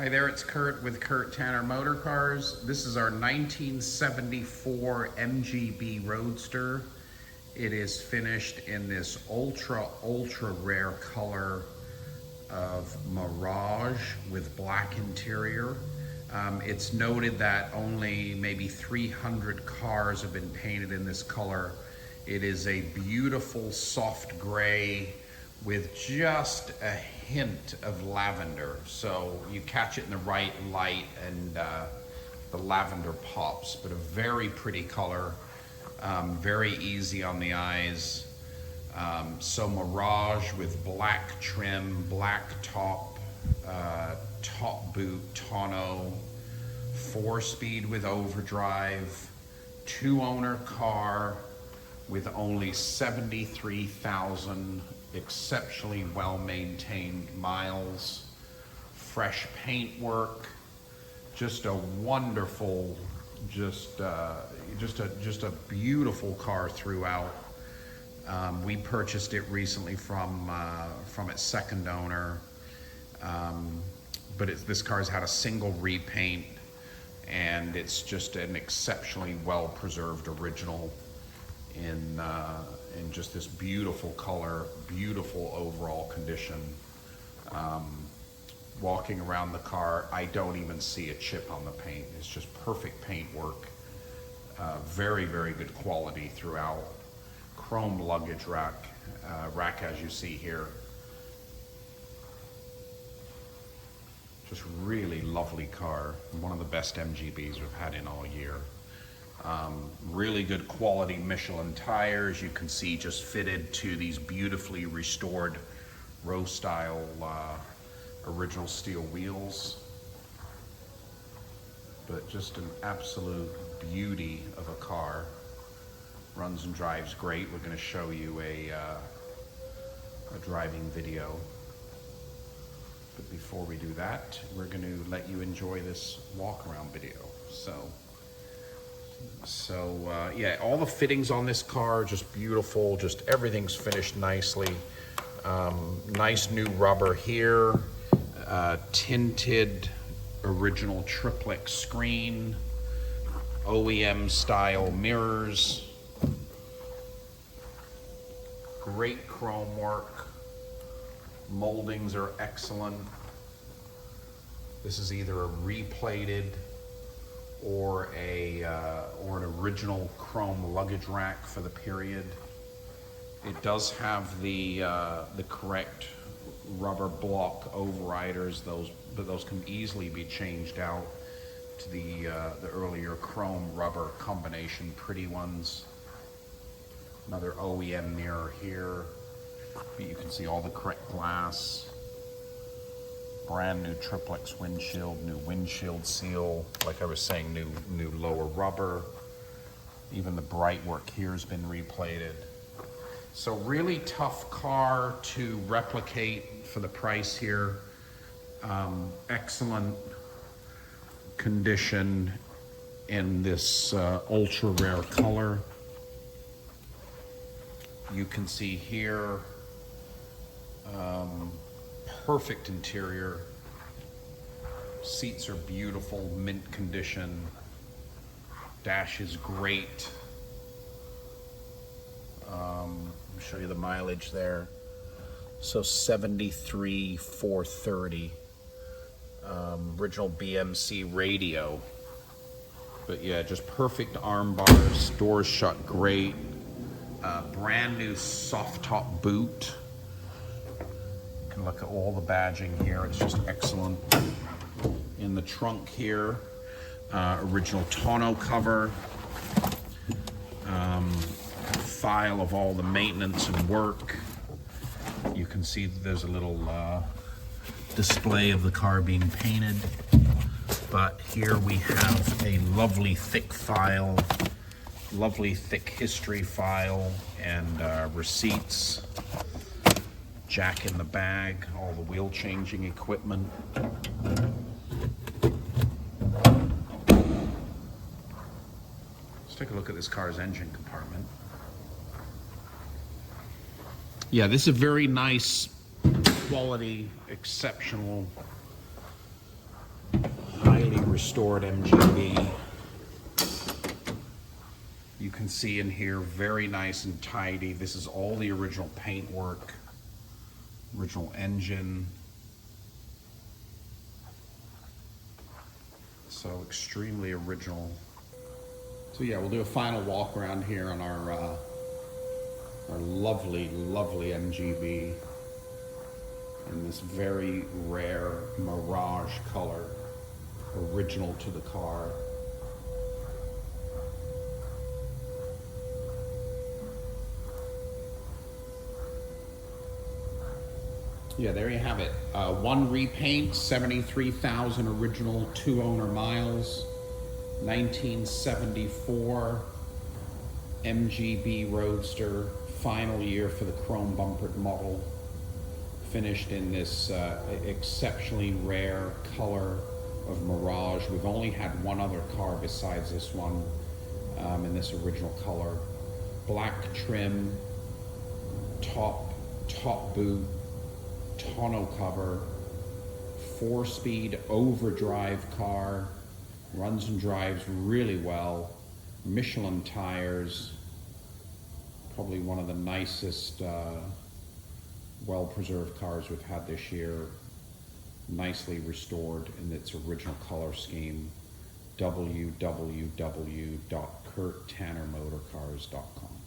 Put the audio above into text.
Hi there, it's Kurt with Kurt Tanner Motor Cars. This is our 1974 Mgb Roadster. It is finished in this ultra rare color of Mirage with black interior. It's noted that only maybe 300 cars have been painted in this color. It is a beautiful soft gray with just a hint of lavender. So you catch it in the right light and the lavender pops, but a very pretty color, very easy on the eyes. So Mirage with black trim, black top, top boot, tonneau, 4-speed with overdrive, 2-owner car with only 73,000 exceptionally well-maintained miles, fresh paintwork, just a wonderful, just a beautiful car throughout. We purchased it recently from its second owner, but this car's had a single repaint, and it's just an exceptionally well-preserved original in just this beautiful color, beautiful overall condition. Walking around the car, I don't even see a chip on the paint. It's just perfect paint work. Very, very good quality throughout. Chrome luggage rack as you see here. Just really lovely car. One of the best MGBs we've had in all year. Really good quality Michelin tires. You can see just fitted to these beautifully restored ROSTYLE original steel wheels. But just an absolute beauty of a car. Runs and drives great. We're going to show you a driving video. But before we do that, we're going to let you enjoy this walk around video. So yeah, all the fittings on this car are just beautiful. Just everything's finished nicely. Nice new rubber here. Tinted original triplex screen. OEM style mirrors. Great chrome work. Moldings are excellent. This is either a replated or an original chrome luggage rack for the period. It does have the correct rubber block overriders, but those can easily be changed out to the earlier chrome rubber combination pretty ones. Another OEM mirror here, but you can see all the correct glass. Brand new triplex windshield, new windshield seal. Like I was saying, new lower rubber. Even the bright work here has been replated. So really tough car to replicate for the price here. Excellent condition in this ultra rare color. You can see here, perfect interior. Seats are beautiful, mint condition. Dash is great. Let me show you the mileage there. So 73,430. Original BMC radio. But yeah, just perfect arm bars. Doors shut great. Brand new soft top boot. You can look at all the badging here. It's just excellent. In the trunk here, original tonneau cover. File of all the maintenance and work. You can see that there's a little display of the car being painted. But here we have a lovely thick file, lovely thick history file, and receipts. Jack in the bag, all the wheel changing equipment. Let's take a look at this car's engine compartment. Yeah, this is a very nice quality, exceptional restored MGB. You can see in here, very nice and tidy. This is all the original paintwork, original engine. So extremely original. So yeah, we'll do a final walk around here on our lovely, lovely MGB in this very rare Mirage color, original to the car. Yeah, there you have it. One repaint, 73,000 original 2-owner miles, 1974 MGB Roadster, final year for the chrome bumpered model, finished in this exceptionally rare color of Mirage. We've only had one other car besides this one in this original color. Black trim, top boot, tonneau cover, 4-speed overdrive car, runs and drives really well, Michelin tires, probably one of the nicest well-preserved cars we've had this year, nicely restored in its original color scheme. www.kurttannermotorcars.com